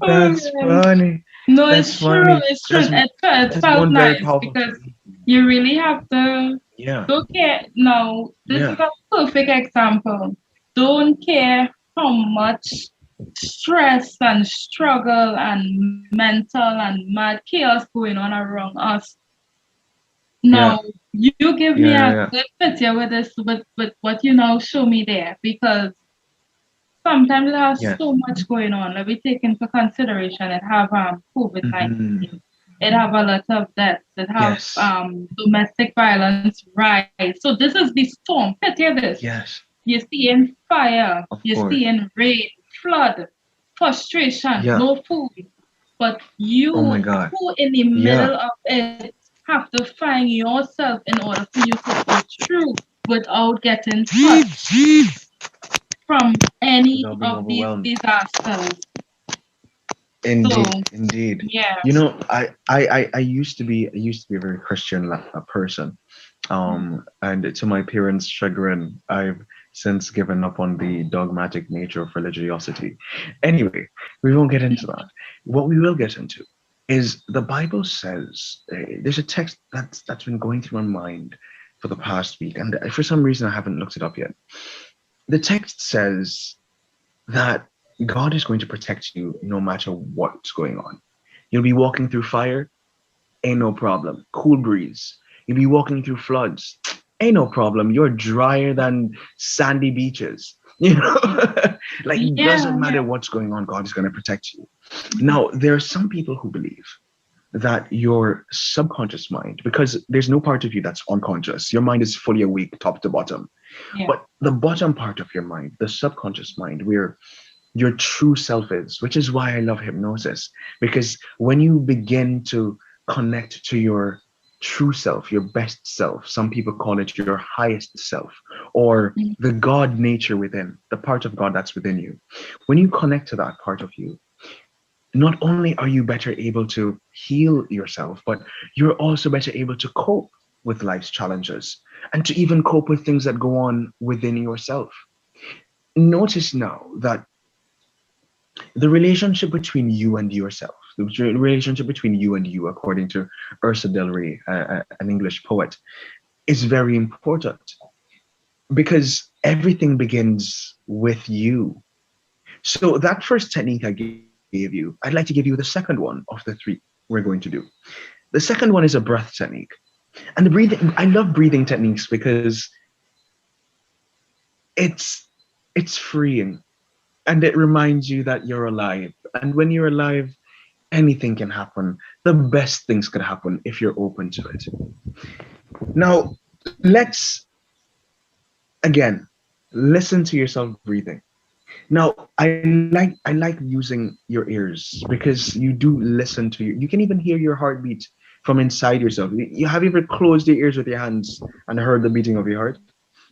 Oh, that's man. funny. No, That's it's true. funny. It's true. It That's felt one very nice powerful because technique. you really have to. Yeah. Don't care. Now, this Yeah. is a perfect example. Don't care how much stress and struggle and mental and mad chaos going on around us. Yeah. Now, you give me Yeah. a Yeah. Yeah. good picture with this, with what you now show me there, because sometimes it has Yes. so much going on. Let me take into consideration it have Mm, COVID-19. It have a lot of deaths. It have yes. domestic violence rise. So this is the storm. Picture this. Yes. You're seeing fire. Of You're course. seeing rain, flood, frustration, Yeah. no food. But Oh my you God. who in the Yeah. middle of it have to find yourself in order for you to go through without getting touched from any Without being of these overwhelmed. disasters. So, Indeed, indeed. yeah. You know, I used to be a very Christian person. And to my parents' chagrin, I've since given up on the dogmatic nature of religiosity. Anyway, we won't get into that. What we will get into is the Bible says there's a text that's been going through my mind for the past week, and for some reason I haven't looked it up yet. The text says that God is going to protect you no matter what's going on. You'll be walking through fire, ain't no problem. Cool breeze. You'll be walking through floods, ain't no problem. You're drier than sandy beaches. You know, like it Yeah, doesn't yeah. matter what's going on, God is going to protect you. Now, there are some people who believe that your subconscious mind, because there's no part of you that's unconscious, your mind is fully awake, top to bottom. Yeah. But the bottom part of your mind, the subconscious mind, where your true self is, which is why I love hypnosis. Because when you begin to connect to your true self, your best self, some people call it your highest self, or Mm. the God nature within, the part of God that's within you. When you connect to that part of you, not only are you better able to heal yourself, but you're also better able to cope with life's challenges and to even cope with things that go on within yourself. Notice now that the relationship between you and yourself, the relationship between you and you, according to Ursa Del Rey, an English poet, is very important because everything begins with you. So that first technique I gave you, I'd like to give you the second one of the three we're going to do. The second one is a breath technique. And the breathing, I love breathing techniques because it's it's freeing and it reminds you that you're alive. And when you're alive, anything can happen. The best things could happen if you're open to it. Now, let's again listen to yourself breathing. Now, I like using your ears because you do listen to you can even hear your heartbeat from inside yourself. You have you ever closed your ears with your hands and heard the beating of your heart?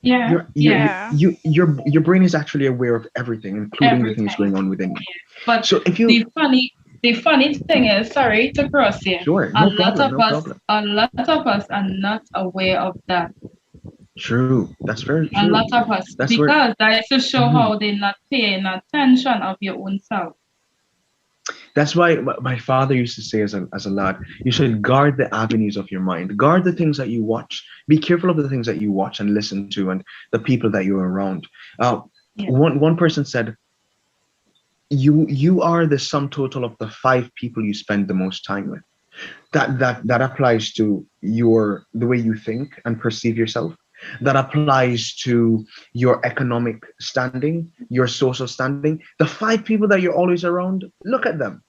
Yeah, yeah. Yeah. Your brain is actually aware of everything, including the things Everything. going on within you. But So if you the funny thing is, sorry to cross here. sure, A no lot problem, of no us, problem. a lot of us are not aware of that. True, that's very A true. lot of us, That's where because that is to show mhm. how they're not paying attention of your own self. That's why my father used to say as a lad, you should guard the avenues of your mind, guard the things that you watch, be careful of the things that you watch and listen to, and the people that you're around. Uh, Yeah. one person said, you are the sum total of the five people you spend the most time with. That applies to your the way you think and perceive yourself. That applies to your economic standing, your social standing. The five people that you're always around, look at them,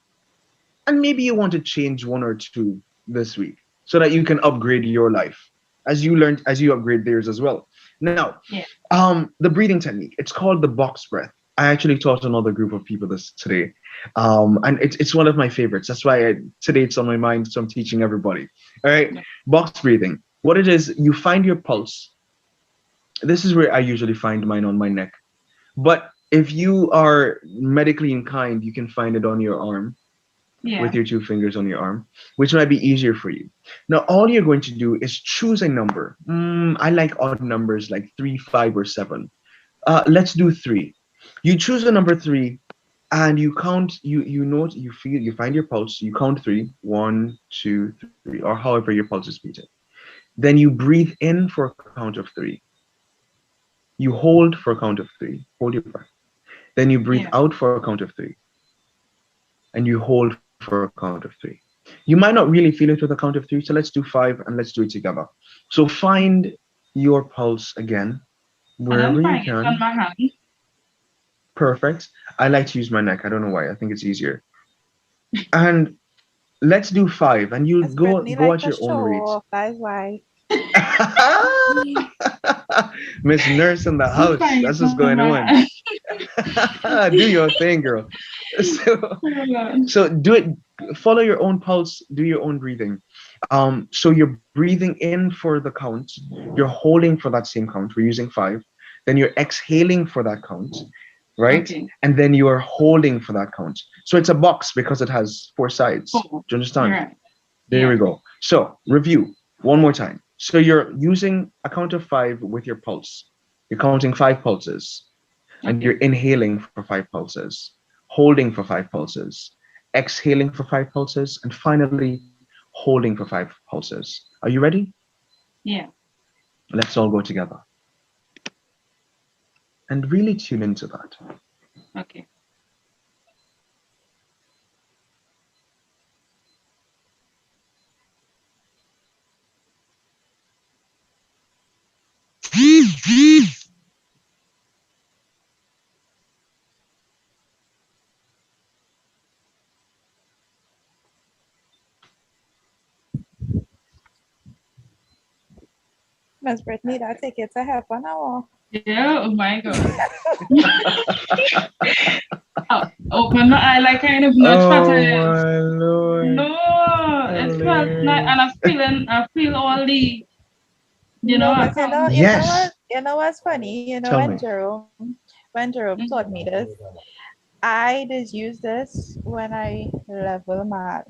and maybe you want to change one or two this week so that you can upgrade your life as you upgrade theirs as well. Now, Yeah. the breathing technique, it's called the box breath. I actually taught another group of people this today, and it's one of my favorites. That's why today it's on my mind, so I'm teaching everybody. All right, Yeah. box breathing, what it is, you find your pulse. This is where I usually find mine, on my neck, but if you are medically inclined, you can find it on your arm Yeah. with your two fingers on your arm, which might be easier for you. Now, all you're going to do is choose a number. I like odd numbers like three, five, or seven. Let's do three. You choose a number three, and you count. You note. You feel. You find your pulse. You count three. One, two, three, or however your pulse is beating. Then you breathe in for a count of three. You hold for a count of three. Hold your breath. Then you breathe Yeah. out for a count of three, and you hold for a count of three. You might not really feel it with a count of three, so let's do five and let's do it together. So find your pulse again, And wherever I'm you trying it on can. my hand. Perfect. I like to use my neck. I don't know why. I think it's easier. And let's do five, and you Miss Brittany go like at to your own show rate. off, that's why. Miss Nurse in the I'm house. trying it That's what's on going my on. hand. Do your thing, girl. So, Hold on. so do it. Follow your own pulse. Do your own breathing. So you're breathing in for the count. You're holding for that same count. We're using five. Then you're exhaling for that count, right? Okay. And then you are holding for that count. So it's a box because it has four sides. Oh, Do you you're understand? right. There Yeah. we go. So review one more time. So you're using a count of five with your pulse. You're counting five pulses, and you're Okay. inhaling for five pulses, holding for five pulses, exhaling for five pulses, and finally holding for five pulses. Are you ready? Yeah. Let's all go together and really tune into that. Okay. Miss Brittany, that take it to half an hour. Yeah. Oh my God. Oh, open my eye like kind of not fat Oh I is. my lord. No, it felt like, and Hilarious. I feel all the, No, I but come. Yes. you know what's funny? You know Tell me. When Jerome taught Mhm. me this, I just use this when I level mad.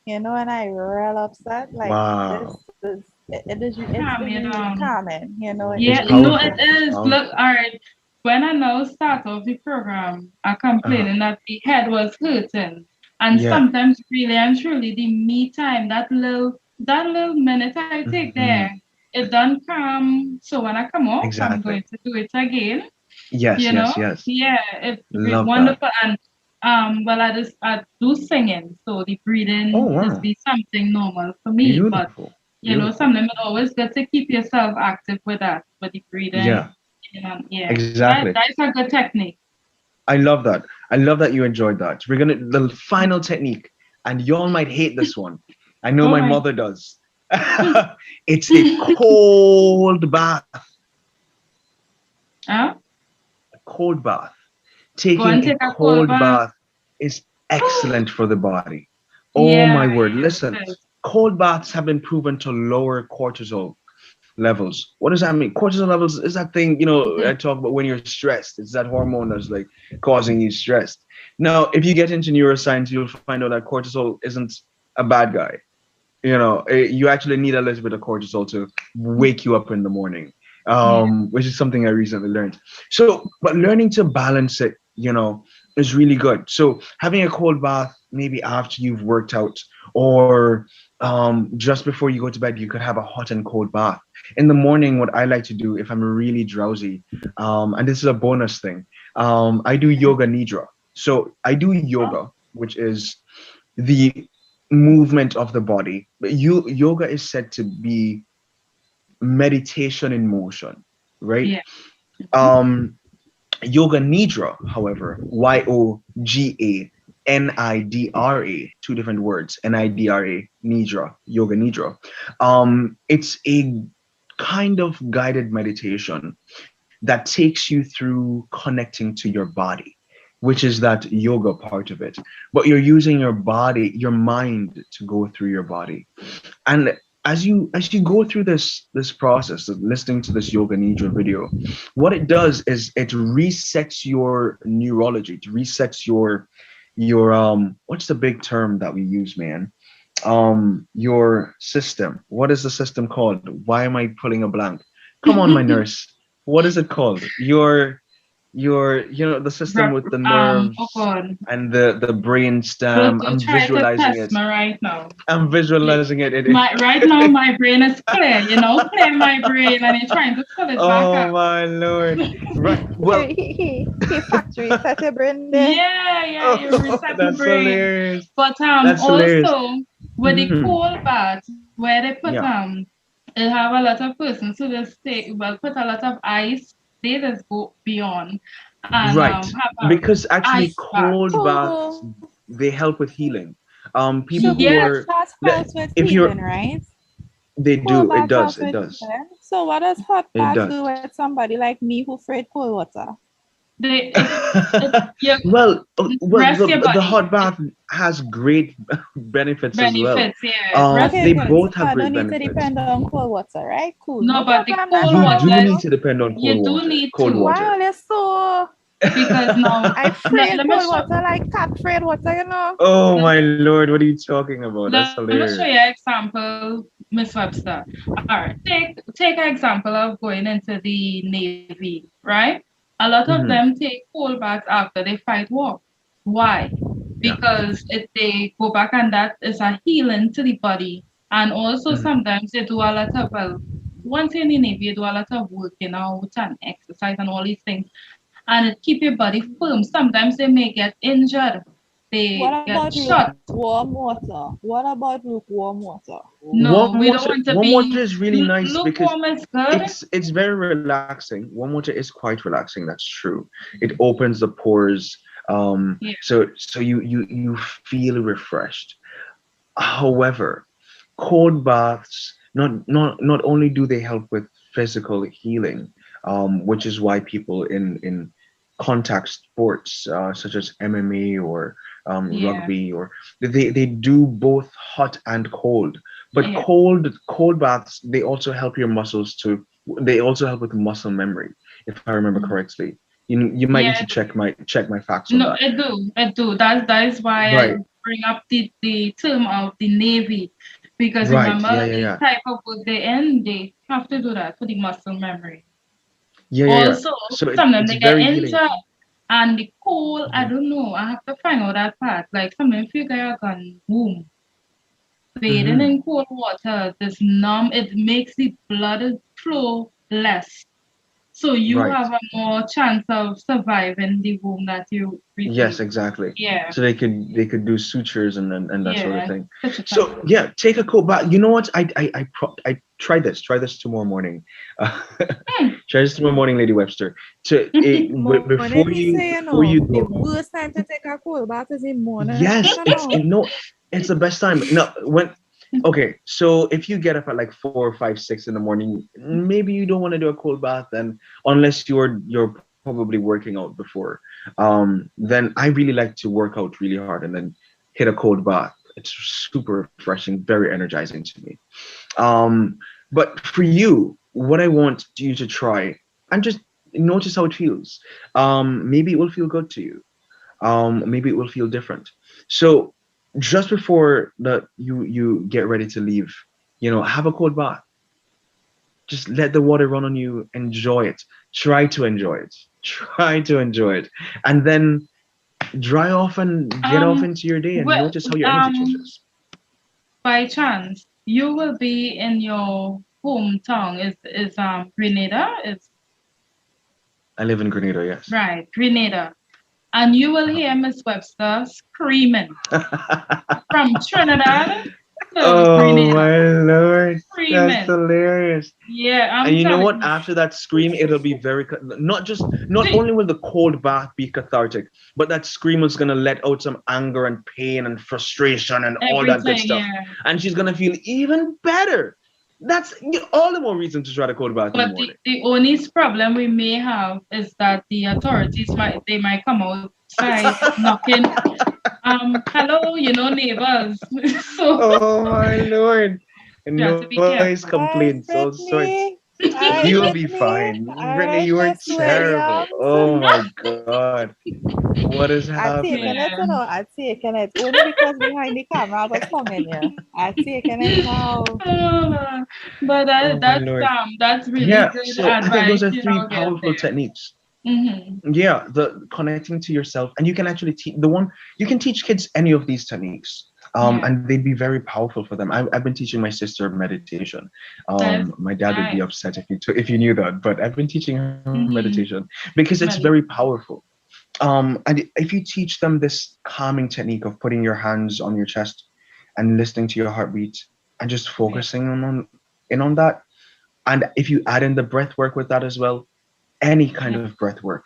You know, when I real upset, like this Wow. is it's Calm you really down. calming. You know, It's Yeah, no, it powerful. It's is. Look, powerful. all right. When I now start off the program, I Uh-huh. complaining that the head was hurting. And Yeah. sometimes really and truly the me time, that little minute I take there, Hmm. it done calm. So when I come off, I'm Exactly. going to do it again. Yes, You know? yes, yes. Yeah, it's Love that. wonderful. And well I do singing, so the Oh, breathing is wow. be something normal for me. But Beautiful. Beautiful. sometimes it always good to keep yourself active with that, with the Yeah, breathing. Yeah. exactly. That's a good technique. I love that. I love that you enjoyed that. We're gonna the final technique, and y'all might hate this one. I know Oh my my. mother does. It's a cold bath. Huh? A cold bath. Go and Taking a take a cold cold bath. bath is excellent for the body. Oh Yeah, my word. yes Listen, it is. cold baths have been proven to lower cortisol levels. What does that mean? Cortisol levels is that thing, I Mhm. talk about when you're stressed. It's that hormone that's like causing you stress. Now, if you get into neuroscience, you'll find out that cortisol isn't a bad guy. You actually need a little bit of cortisol to wake you up in the morning, Yeah. which is something I recently learned. So, but learning to balance it, is really good. So having a cold bath maybe after you've worked out, or just before you go to bed, you could have a hot and cold bath. In the morning, what I like to do if I'm really drowsy, and this is a bonus thing, I do yoga nidra. So I do Oh, yoga, which is the movement of the body. But yoga is said to be meditation in motion, right? yeah. Mhm. Um, Yoga Nidra, however, Yoga Nidra, two different words, Nidra, Nidra, Yoga Nidra. It's a kind of guided meditation that takes you through connecting to your body, which is that yoga part of it. But you're using your body, your mind to go through your body. And as you go through this process of listening to this yoga nidra video, what it does is it resets your neurology, it resets your what's the big term that we use, man? Your system. What is the system called? Why am I pulling a blank? Come on, my nurse. What is it called? Your the system with the Oh nerves God, and the brain stem. don't I'm try to visualizing test it. me right now. I'm visualizing it. My right now my brain is clear, clear my brain, and you're trying to pull it back Oh up. my lord. Right. Well, He factory set your brain there. Yeah, you oh, reset my that's brain. hilarious. But That's hilarious. also with the Hmm. cold baths where they put Yeah. they have a lot of persons who just stay well put a lot of ice. They just go beyond and Right. have a Because actually ice bath. cold baths, So they help with healing. so People who Yes, cold are baths helps with if healing, you're right? they Cold do, it baths does, helps it with does. healing. So what does hot It baths does. do with somebody like me who afraid cold water? they it you Well, rest your the body. hot bath has great benefits as well. Benefits, yeah. Rest They Okay, your good. body. both So I have don't great need to benefits. depend on cold water, right? Cool. No No, but the problem. That's cold all You I do want to water, need know. to depend on you do need cold to, Why water. are you so because now I afraid let me cold show water like cat afraid water, you know? Oh let, my lord, what are you talking about? That's let me show you hilarious. an example, Miss Webster. All right, take an example of going into the Navy, right? A lot of them Hmm. take cold baths after they fight war. Why? Yeah. Because they go back and that is a healing to the body. And also Hmm. sometimes they do a lot of, well, once in the Navy, you do a lot of working out and exercise and all these things. And it keep your body firm. Sometimes they may get injured. They What get about shot. lukewarm water? What about lukewarm water? No, we don't want to Warm water be is really nice because lukewarm is good. it's very relaxing. Warm water is quite relaxing. That's true. It opens the pores. Yeah, So you feel refreshed. However, cold baths not only do they help with physical healing, which is why people in contact sports such as MMA or yeah, rugby or they do both hot and cold. But yeah. cold baths they also help your muscles to they also help with muscle memory, if I remember Mhm. correctly. You might need to Yeah, I do. check my facts on No, that. I do. That is why I Right, bring up the term of the Navy, because right, remember yeah, yeah, the yeah, type of work they end, they have to do that for the muscle memory. yeah, yeah, yeah. Also, So sometimes it's they get very healing. injured and the cold, I Mhm. don't know. I have to find out that part. Like sometimes if you get a gun, boom, bathing Hmm. in cold water, this numb, it makes the blood flow less. So you Right. have a more chance of surviving the wound that you Yes, receive. exactly. Yeah, So they could do sutures and that sort of yeah, thing. such a thing. So yeah, take a cold bath. You know what? I try this. Try this tomorrow morning. Hmm. Try this tomorrow morning, Lady Webster. Morning, he say, you Before know, you the go. worst time to take a cold bath is in morning, Yes, you know. it's the best time. No, when okay, so if you get up at like 4, 5, 6 in the morning, maybe you don't want to do a cold bath then, unless you're probably working out before. Then I really like to work out really hard and then hit a cold bath. It's super refreshing, very energizing to me. But for you, what I want you to try and just notice how it feels. Maybe it will feel good to you, maybe it will feel different. So just before that you get ready to leave, have a cold bath. Just let the water run on you, enjoy it, try to enjoy it, try to enjoy it, and then dry off and get off Um, into your day and well, notice how your energy um, changes. by chance, you will be in your hometown. Is Grenada? Is I live in Grenada, yes. right, Grenada, and you will hear Miss Webster screaming from Trinidad to Oh Grenada, my lord, that's screaming. hilarious. Yeah, And I'm you know telling what? you. After that scream, it'll be not See, only will the cold bath be cathartic, but that scream is gonna let out some anger and pain and frustration and all that good everything, stuff. yeah. And she's gonna feel even better. That's all the more reason to try the cold bath in the But morning. the only problem we may have is that the authorities might come outside knocking. Hello, neighbors. So Oh my lord. you have to be Noise, careful. complaints, All right, all sorts. Brittany. All You right, will be Brittany. fine. All Brittany, right, you are Miss terrible. Williams. Oh my God. What is I taken happening? it, Yeah. you know. I taken it. Only because behind the camera I was coming here. I taken it now. But Oh my lord. that's really Yeah, good so I think those advice, are three get powerful there. techniques. Mm-hmm. Yeah, the connecting to yourself, and you can actually teach the one you can teach kids any of these techniques, Yeah. and they'd be very powerful for them. I've been teaching my sister meditation. That's My dad would be nice. upset if you knew that, but I've been teaching her meditation Mm-hmm. because it's very Many. powerful. And if you teach them this calming technique of putting your hands on your chest and listening to your heartbeat and just Yeah. focusing on that, and if you add in the breath work with that as well, any kind Yeah. of breath work,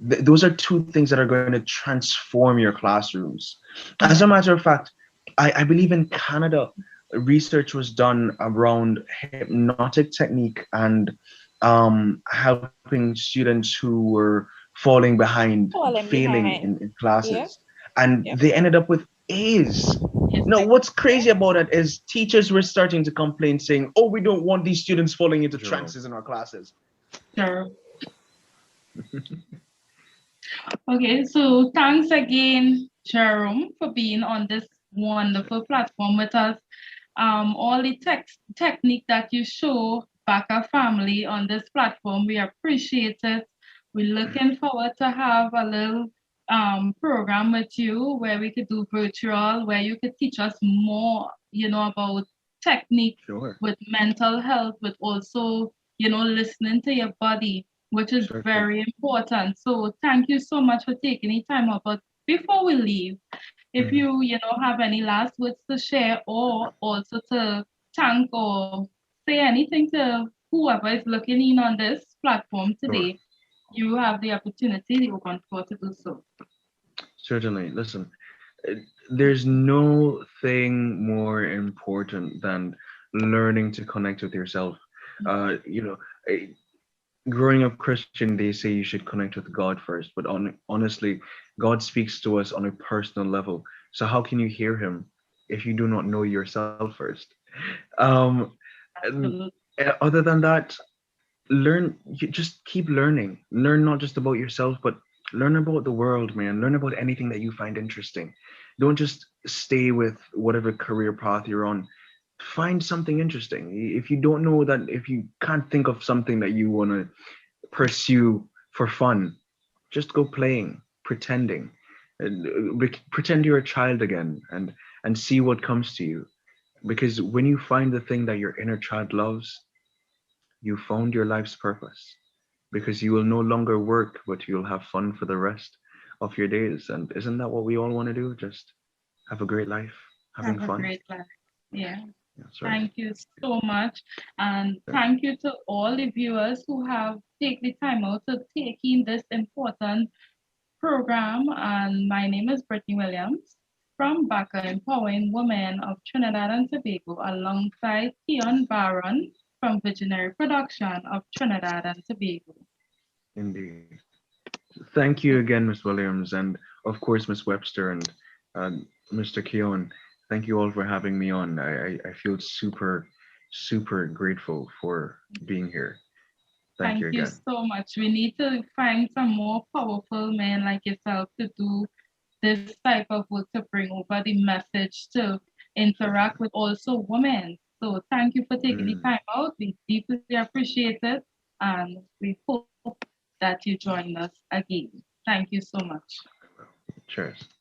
those are two things that are going to transform your classrooms. As a Yeah. matter of fact, I believe in Canada, research was done around hypnotic technique and helping students who were falling behind, Falling failing behind. in Yep. classes, and Yep. they ended up with A's. It's No, like, what's crazy about it is teachers were starting to complain, saying, "Oh, we don't want these students falling into trances in our classes." sure. Okay, so thanks again, Jerome, for being on this wonderful platform with us. All the technique that you show BACA family on this platform, we appreciate it. We're looking forward to have a little program with you where we could do virtual, where you could teach us more, about technique Sure, with mental health, but also, listening to your body, which is certainly. very important. So thank you so much for taking the time out. But before we leave, if Mhm. you have any last words to share or also to thank or say anything to whoever is looking in on this platform Sure. today, you have the opportunity, the open floor to do so. Certainly. Listen, uh, there's no thing more important than learning to connect with yourself. Uh, you know, eh, Growing up Christian, they say you should connect with God first, but honestly, God speaks to us on a personal level. So how can you hear Him if you do not know yourself first? Um, and Absolutely. other than that, just keep learning. Learn not just about yourself, but learn about the world, man. Learn about anything that you find interesting. Don't just stay with whatever career path you're on. Find something interesting. If you don't know that, if you can't think of something that you want to pursue for fun, just go playing, pretending. Pretend you're a child again, and see what comes to you. Because when you find the thing that your inner child loves, you found your life's purpose. Because you will no longer work, but you'll have fun for the rest of your days. And isn't that what we all want to do? Just have a great life, having Have a fun. great life. Yeah. That's right. Thank you so much. And thank you to all the viewers who have taken the time out to take in this important program. And my name is Brittany Williams from BACA Empowering Women of Trinidad and Tobago, alongside Keon Barron from Visionary Production of Trinidad and Tobago. Indeed. Thank you again, Miss Williams, and of course, Miss Webster and Mr. Keon. Thank you all for having me on. I feel super grateful for being here. Thank you Thank you again. so much. We need to find some more powerful men like yourself to do this type of work to bring over the message to interact with also women. So thank you for taking the Mm, time out. We deeply appreciate it and we hope that you join us again. Thank you so much. cheers.